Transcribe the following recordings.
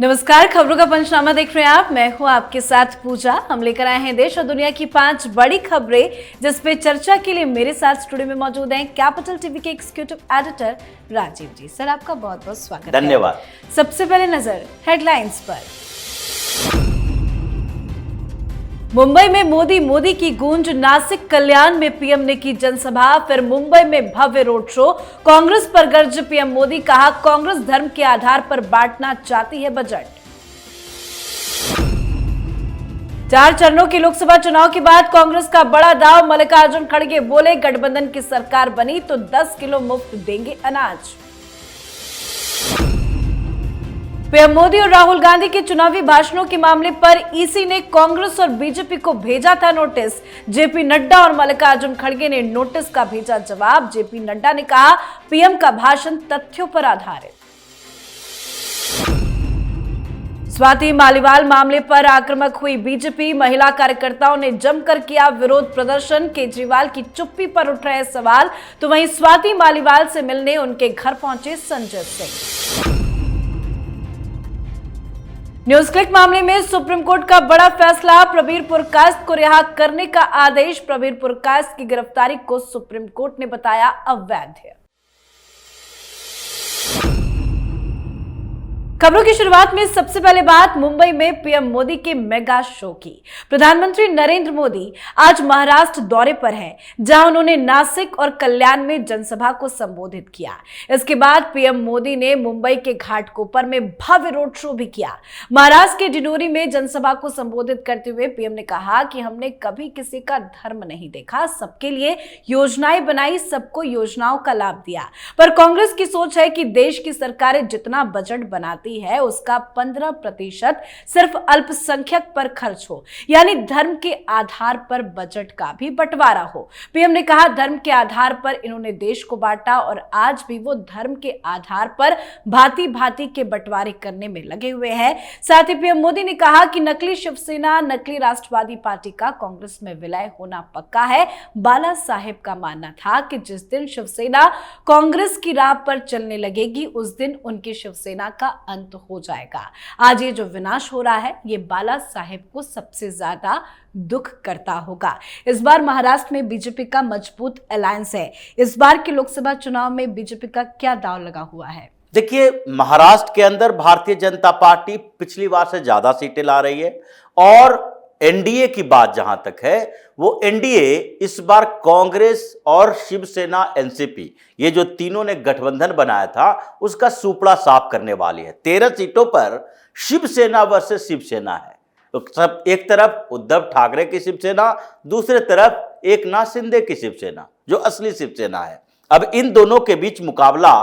नमस्कार, खबरों का पंचनामा देख रहे हैं आप। मैं हूं आपके साथ पूजा। हम लेकर आए हैं देश और दुनिया की 5 बड़ी खबरें जिस पे चर्चा के लिए मेरे साथ स्टूडियो में मौजूद हैं कैपिटल टीवी के एग्जीक्यूटिव एडिटर राजीव जी। सर, आपका बहुत बहुत स्वागत है। धन्यवाद। सबसे पहले नजर हेडलाइंस पर। मुंबई में मोदी की गूंज, नासिक कल्याण में पीएम ने की जनसभा, फिर मुंबई में भव्य रोड शो। कांग्रेस पर गर्ज पीएम मोदी, कहा कांग्रेस धर्म के आधार पर बांटना चाहती है बजट। 4 चरणों के लोकसभा चुनाव के बाद कांग्रेस का बड़ा दांव, मल्लिकार्जुन खड़गे बोले गठबंधन की सरकार बनी तो 10 किलो मुफ्त देंगे अनाज। पीएम मोदी और राहुल गांधी के चुनावी भाषणों के मामले पर ईसी ने कांग्रेस और बीजेपी को भेजा था नोटिस। जेपी नड्डा और मल्लिकार्जुन खड़गे ने नोटिस का भेजा जवाब। जेपी नड्डा ने कहा पीएम का भाषण तथ्यों पर आधारित। स्वाति मालीवाल मामले पर आक्रामक हुई बीजेपी, महिला कार्यकर्ताओं ने जमकर किया विरोध प्रदर्शन। केजरीवाल की चुप्पी पर उठ रहे सवाल, तो वहीं स्वाति मालीवाल से मिलने उनके घर पहुंचे संजय सिंह। न्यूज क्लिक मामले में सुप्रीम कोर्ट का बड़ा फैसला, प्रवीर पुरकायस्थ को रिहा करने का आदेश। प्रवीर पुरकायस्थ की गिरफ्तारी को सुप्रीम कोर्ट ने बताया अवैध। खबरों की शुरुआत में सबसे पहले बात मुंबई में पीएम मोदी के मेगा शो की। प्रधानमंत्री नरेंद्र मोदी आज महाराष्ट्र दौरे पर हैं, जहां उन्होंने नासिक और कल्याण में जनसभा को संबोधित किया। इसके बाद पीएम मोदी ने मुंबई के घाटकोपर में भव्य रोड शो भी किया। महाराष्ट्र के डिंडोरी में जनसभा को संबोधित करते हुए पीएम ने कहा कि हमने कभी किसी का धर्म नहीं देखा, सबके लिए योजनाएं बनाई, सबको योजनाओं का लाभ दिया। पर कांग्रेस की सोच है कि देश की सरकारें जितना बजट बनाती है उसका 15% सिर्फ अल्पसंख्यक पर खर्च हो, यानी धर्म के आधार पर बजट का भी बंटवारा हो। पीएम ने कहा धर्म के आधार पर इन्होंने देश को बांटा और आज भी वो धर्म के आधार पर भांति भांति के बंटवारे करने में लगे हुए हैं। साथ ही पीएम मोदी ने कहा कि नकली शिवसेना, नकली राष्ट्रवादी पार्टी का कांग्रेस में विलय होना पक्का है। बाला साहेब का मानना था कि जिस दिन शिवसेना कांग्रेस की राह पर चलने लगेगी उस दिन उनकी शिवसेना का हो जाएगा। आज ये जो विनाश हो रहा है ये बाला साहेब को सबसे ज्यादा दुख करता होगा। इस बार महाराष्ट्र में बीजेपी का मजबूत अलायंस है। इस बार के लोकसभा चुनाव में बीजेपी का क्या दांव लगा हुआ है? देखिए, महाराष्ट्र के अंदर भारतीय जनता पार्टी पिछली बार से ज्यादा सीटें ला रही है और एनडीए की बात जहां तक है वो एनडीए इस बार कांग्रेस और शिवसेना एनसीपी ये जो तीनों ने गठबंधन बनाया था उसका सुपड़ा साफ करने वाली है। 13 सीटों पर शिवसेना वर्सेस शिवसेना है। तो सब एक तरफ उद्धव ठाकरे की शिवसेना, दूसरे तरफ एकनाथ शिंदे की शिवसेना जो असली शिवसेना है। अब इन दोनों के बीच मुकाबला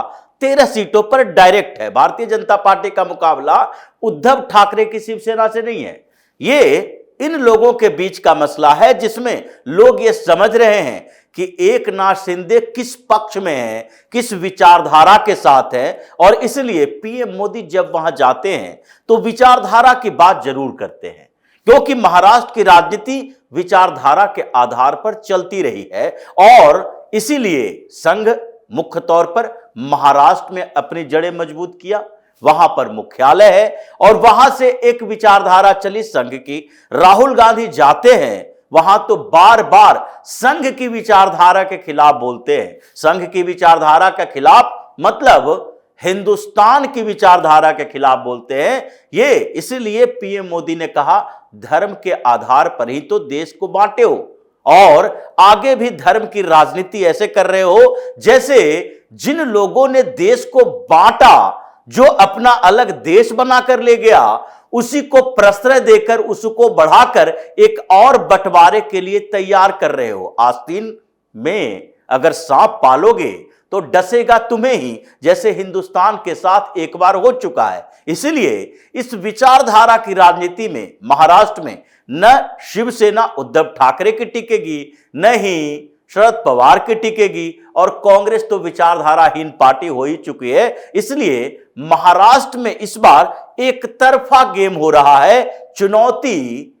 13 सीटों पर डायरेक्ट है। भारतीय जनता पार्टी का मुकाबला उद्धव ठाकरे की शिवसेना से नहीं है। ये इन लोगों के बीच का मसला है जिसमें लोग ये समझ रहे हैं कि एकनाथ शिंदे किस पक्ष में है, किस विचारधारा के साथ है और इसलिए पीएम मोदी जब वहां जाते हैं तो विचारधारा की बात जरूर करते हैं, क्योंकि महाराष्ट्र की राजनीति विचारधारा के आधार पर चलती रही है और इसीलिए संघ मुख्य तौर पर महाराष्ट्र में अपनी जड़ें मजबूत किया। वहां पर मुख्यालय है और वहां से एक विचारधारा चली संघ की। राहुल गांधी जाते हैं वहां तो बार बार संघ की विचारधारा के खिलाफ बोलते हैं। संघ की विचारधारा के खिलाफ मतलब हिंदुस्तान की विचारधारा के खिलाफ बोलते हैं। ये इसलिए पीएम मोदी ने कहा धर्म के आधार पर ही तो देश को बांटे हो और आगे भी धर्म की राजनीति ऐसे कर रहे हो जैसे जिन लोगों ने देश को बांटा, जो अपना अलग देश बनाकर ले गया, उसी को प्रश्रय देकर उसको बढ़ाकर एक और बंटवारे के लिए तैयार कर रहे हो। आस्तीन में अगर सांप पालोगे तो डसेगा तुम्हें ही, जैसे हिंदुस्तान के साथ एक बार हो चुका है। इसलिए इस विचारधारा की राजनीति में महाराष्ट्र में न शिवसेना उद्धव ठाकरे की टिकेगी, न ही शरद पवार की टिकेगी और कांग्रेस तो विचारधाराहीन पार्टी हो ही चुकी है। इसलिए महाराष्ट्र में इस बार एक तरफा गेम हो रहा है। चुनौती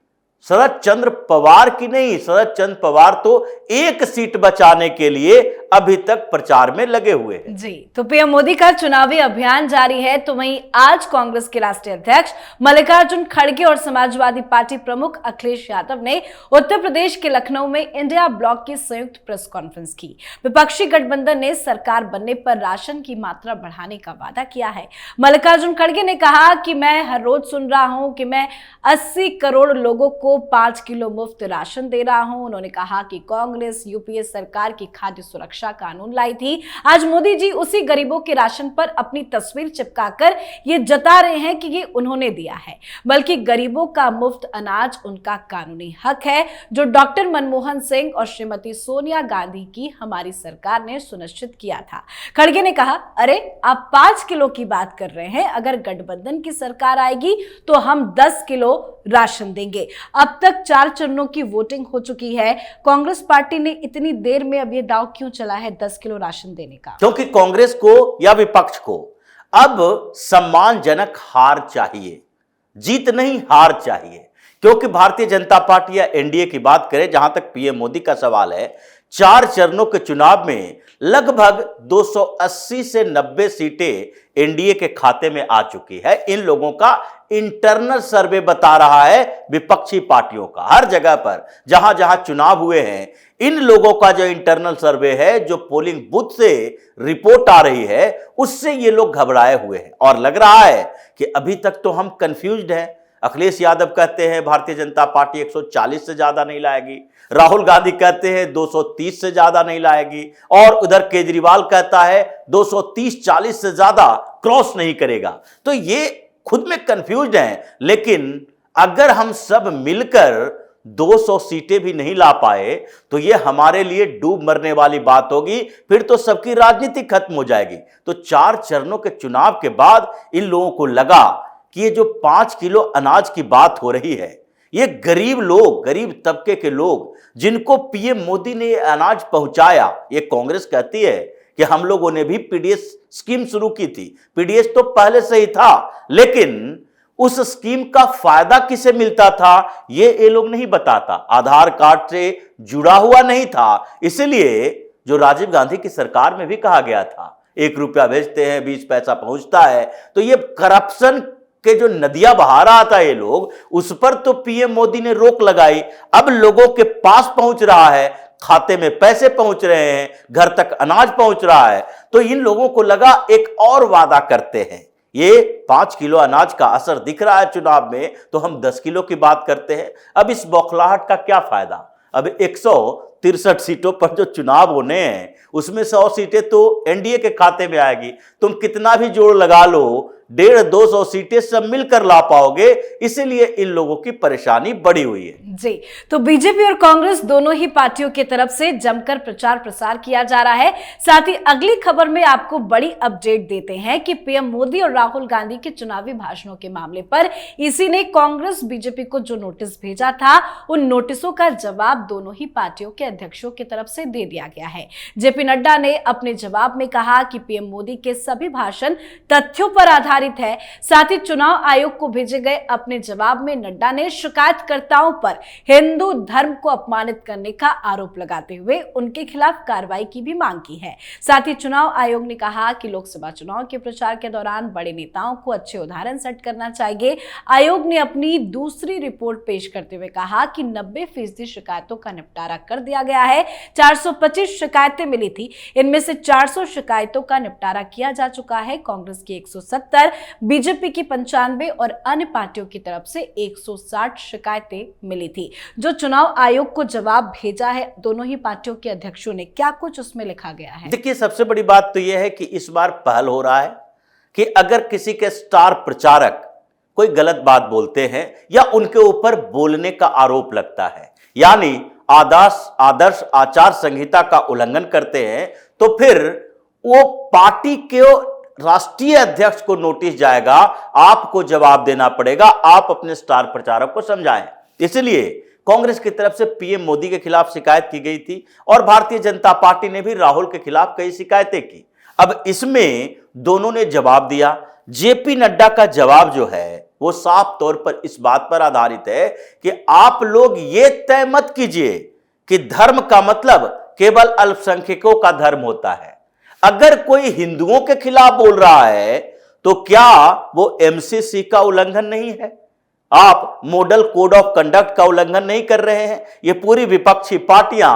शरद चंद्र पवार की नहीं, शरद चंद्र पवार तो एक सीट बचाने के लिए अभी तक प्रचार में लगे हुए हैं। जी, तो पीएम मोदी का चुनावी अभियान जारी है। तो वहीं आज कांग्रेस के राष्ट्रीय अध्यक्ष मल्लिकार्जुन खड़गे और समाजवादी पार्टी प्रमुख अखिलेश यादव ने उत्तर प्रदेश के लखनऊ में इंडिया ब्लॉक की संयुक्त प्रेस कॉन्फ्रेंस की। विपक्षी गठबंधन ने सरकार बनने पर राशन की मात्रा बढ़ाने का वादा किया है। मल्लिकार्जुन खड़गे ने कहा कि मैं हर रोज सुन रहा हूं कि मैं 80 करोड़ लोगों को 5 किलो मुफ्त राशन दे रहा हूं। उन्होंने कहा कि कांग्रेस यूपीए सरकार की खाद्य सुरक्षा कानून लाई थी। आज मोदी जी उसी गरीबों के राशन पर अपनी तस्वीर चिपकाकर ये जता रहे हैं कि ये उन्होंने दिया है, बल्कि गरीबों का मुफ्त अनाज उनका कानूनी हक है, जो डॉक्टर मनमोहन सिंह और श्रीमती सोनिया गांधी की हमारी सरकार ने सुनिश्चित किया था। खड़गे ने कहा, अरे आप 5 किलो की बात कर रहे हैं, अगर गठबंधन की सरकार आएगी तो हम 10 किलो राशन देंगे। अब तक 4 चरणों की वोटिंग हो चुकी है। कांग्रेस पार्टी ने इतनी देर में अब ये दांव क्यों चला है 10 किलो राशन देने का? क्योंकि कांग्रेस को या विपक्ष को अब सम्मानजनक हार चाहिए, जीत नहीं हार चाहिए। क्योंकि भारतीय जनता पार्टी या एनडीए की बात करें, जहां तक पीएम मोदी का सवाल है, 4 चरणों के चुनाव में लगभग 280 से 90 सीटें एनडीए के खाते में आ चुकी है। इन लोगों का इंटरनल सर्वे बता रहा है, विपक्षी पार्टियों का हर जगह पर जहां जहां चुनाव हुए हैं, इन लोगों का जो इंटरनल सर्वे है, जो पोलिंग बूथ से रिपोर्ट आ रही है, उससे ये लोग घबराए हुए हैं और लग रहा है कि अभी तक तो हम कंफ्यूज्ड हैं। अखिलेश यादव कहते हैं भारतीय जनता पार्टी 140 से ज्यादा नहीं लाएगी, राहुल गांधी कहते हैं 230 से ज्यादा नहीं लाएगी, और उधर केजरीवाल कहता है 230-40 से ज्यादा क्रॉस नहीं करेगा। तो ये खुद में कंफ्यूज्ड हैं। लेकिन अगर हम सब मिलकर 200 सीटें भी नहीं ला पाए तो ये हमारे लिए डूब मरने वाली बात होगी, फिर तो सबकी राजनीति खत्म हो जाएगी। तो 4 चरणों के चुनाव के बाद इन लोगों को लगा कि ये जो 5 किलो अनाज की बात हो रही है, ये गरीब लोग, गरीब तबके के लोग जिनको पीएम मोदी ने अनाज पहुंचाया, ये कांग्रेस कहती है कि हम लोगों ने भी पीडीएस स्कीम शुरू की थी। पीडीएस तो पहले से ही था, लेकिन उस स्कीम का फायदा किसे मिलता था ये लोग नहीं बताता। आधार कार्ड से जुड़ा हुआ नहीं था, इसलिए जो राजीव गांधी की सरकार में भी कहा गया था 1 रुपया भेजते हैं 20 पैसा पहुंचता है। तो ये करप्शन के जो नदियां बहा रहा था ये लोग, उस पर तो पीएम मोदी ने रोक लगाई। अब लोगों के पास पहुंच रहा है, खाते में पैसे पहुंच रहे हैं, घर तक अनाज पहुंच रहा है। तो इन लोगों को लगा एक और वादा करते हैं। ये 5 किलो अनाज का असर दिख रहा है चुनाव में, तो हम 10 किलो की बात करते हैं। अब इस बौखलाहट का क्या फायदा? अब 163 सीटों पर जो चुनाव होने हैं उसमें 100 सीटें तो एनडीए के खाते में आएगी। तुम कितना भी जोड़ लगा लो, 150-200 सीटें सब मिलकर ला पाओगे, इसीलिए इन लोगों की परेशानी बढ़ी हुई है। जी, तो बीजेपी और कांग्रेस दोनों ही पार्टियों की तरफ से जमकर प्रचार प्रसार किया जा रहा है। साथ ही अगली खबर में आपको बड़ी अपडेट देते हैं कि पीएम मोदी और राहुल गांधी के चुनावी भाषणों के मामले पर इसी ने कांग्रेस बीजेपी को जो नोटिस भेजा था, उन नोटिसों का जवाब दोनों ही पार्टियों के अध्यक्षों की तरफ से दे दिया गया है। जेपी नड्डा ने अपने जवाब में कहा कि पीएम मोदी के सभी भाषण तथ्यों पर आधारित है। साथ ही चुनाव आयोग को भेजे गए अपने जवाब में नड्डा ने शिकायतकर्ताओं पर हिंदू धर्म को अपमानित करने का आरोप लगाते हुए उनके खिलाफ कार्रवाई की भी मांग की है। साथ ही चुनाव आयोग ने कहा कि लोकसभा चुनाव के प्रचार के दौरान बड़े नेताओं को अच्छे उदाहरण सेट करना चाहिए। आयोग ने अपनी दूसरी रिपोर्ट पेश करते हुए कहा कि 90% शिकायतों का निपटारा कर दिया गया है। 425 शिकायतें मिली थी, इनमें से 400 शिकायतों का निपटारा किया जा चुका है। कांग्रेस की 170, बीजेपी की 95 और अन्य पार्टियों की तरफ से 160 शिकायतें मिली थी। जो चुनाव आयोग को जवाब भेजा है दोनों ही पार्टियों के अध्यक्षों ने, क्या कुछ उसमें लिखा गया है? देखिए, सबसे बड़ी बात तो यह है कि इस बार पहल हो रहा है कि अगर किसी के स्टार प्रचारक कोई गलत बात बोलते हैं या उनके ऊपर बोलने का आरोप लगता है, यानी आदर्श आचार संहिता का उल्लंघन करते हैं, तो फिर वो पार्टी के राष्ट्रीय अध्यक्ष को नोटिस जाएगा, आपको जवाब देना पड़ेगा, आप अपने स्टार प्रचारक को समझाएं। इसलिए कांग्रेस की तरफ से पीएम मोदी के खिलाफ शिकायत की गई थी और भारतीय जनता पार्टी ने भी राहुल के खिलाफ कई शिकायतें की। अब इसमें दोनों ने जवाब दिया। जेपी नड्डा का जवाब जो है वो साफ तौर पर इस बात पर आधारित है कि आप लोग ये तय मत कीजिए कि धर्म का मतलब केवल अल्पसंख्यकों का धर्म होता है। अगर कोई हिंदुओं के खिलाफ बोल रहा है तो क्या वो एमसीसी का उल्लंघन नहीं है? आप मॉडल कोड ऑफ कंडक्ट का उल्लंघन नहीं कर रहे हैं। ये पूरी विपक्षी पार्टियां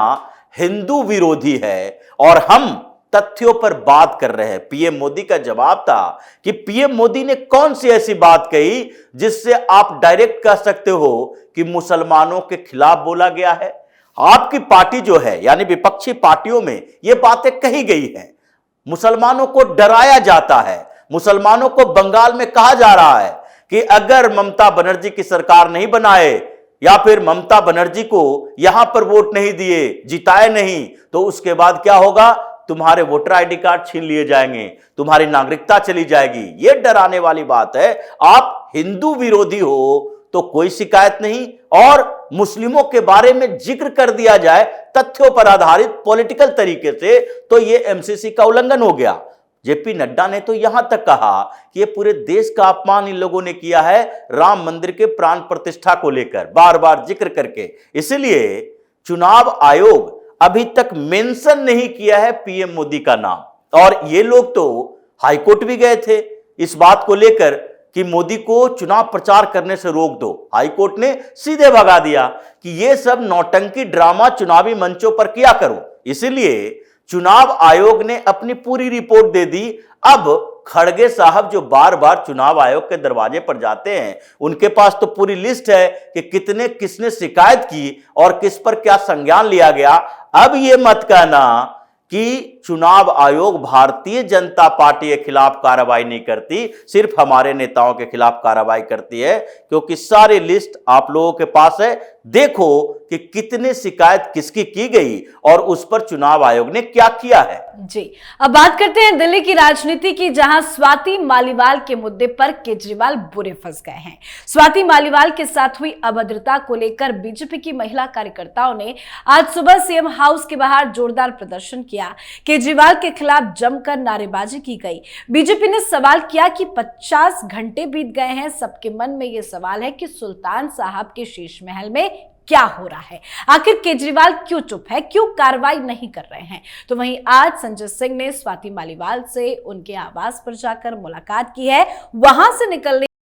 हिंदू विरोधी है और हम तथ्यों पर बात कर रहे हैं। पीएम मोदी का जवाब था कि पीएम मोदी ने कौन सी ऐसी बात कही जिससे आप डायरेक्ट कह सकते हो कि मुसलमानों के खिलाफ बोला गया है। आपकी पार्टी जो है यानी विपक्षी पार्टियों में ये बातें कही गई हैं। मुसलमानों को डराया जाता है। मुसलमानों को बंगाल में कहा जा रहा है कि अगर ममता बनर्जी की सरकार नहीं बनाए या फिर ममता बनर्जी को यहां पर वोट नहीं दिए, जिताए नहीं, तो उसके बाद क्या होगा? तुम्हारे वोटर आईडी कार्ड छीन लिए जाएंगे, तुम्हारी नागरिकता चली जाएगी। यह डराने वाली बात है। आप हिंदू विरोधी हो तो कोई शिकायत नहीं, और मुस्लिमों के बारे में जिक्र कर दिया जाए तथ्यों पर आधारित पॉलिटिकल तरीके से, तो यह एमसीसी का उल्लंघन हो गया। जेपी नड्डा ने तो यहां तक कहा कि ये पूरे देश का अपमान इन लोगों ने किया है राम मंदिर के प्राण प्रतिष्ठा को लेकर बार बार जिक्र करके। इसलिए चुनाव आयोग अभी तक मेंशन नहीं किया है पीएम मोदी का नाम। और ये लोग तो हाईकोर्ट भी गए थे इस बात को लेकर कि मोदी को चुनाव प्रचार करने से रोक दो। हाईकोर्ट ने सीधे भगा दिया कि ये सब नौटंकी ड्रामा चुनावी मंचों पर किया करो। इसलिए चुनाव आयोग ने अपनी पूरी रिपोर्ट दे दी। अब खड़गे साहब जो बार बार चुनाव आयोग के दरवाजे पर जाते हैं, उनके पास तो पूरी लिस्ट है कि किसने शिकायत की और किस पर क्या संज्ञान लिया गया। अब ये मत कहना कि चुनाव आयोग भारतीय जनता पार्टी के खिलाफ कार्रवाई नहीं करती, सिर्फ हमारे नेताओं के खिलाफ कार्रवाई करती है, क्योंकि सारी लिस्ट आप लोगों के पास है। देखो कि कितने शिकायत किसकी की गई और उस पर चुनाव आयोग ने क्या किया है। जी, अब बात करते हैं दिल्ली की राजनीति की, जहां स्वाति मालीवाल के मुद्दे पर केजरीवाल बुरे फंस गए हैं। स्वाति मालीवाल के साथ हुई अभद्रता को लेकर बीजेपी की महिला कार्यकर्ताओं ने आज सुबह सीएम हाउस के बाहर जोरदार प्रदर्शन किया। केजरीवाल के खिलाफ जमकर नारेबाजी की गई। बीजेपी ने सवाल किया कि 50 घंटे बीत गए हैं, सबके मन में यह सवाल है कि सुल्तान साहब के शीश महल में क्या हो रहा है, आखिर केजरीवाल क्यों चुप है, क्यों कार्रवाई नहीं कर रहे हैं। तो वहीं आज संजय सिंह ने स्वाति मालीवाल से उनके आवास पर जाकर मुलाकात की है। वहां से निकलने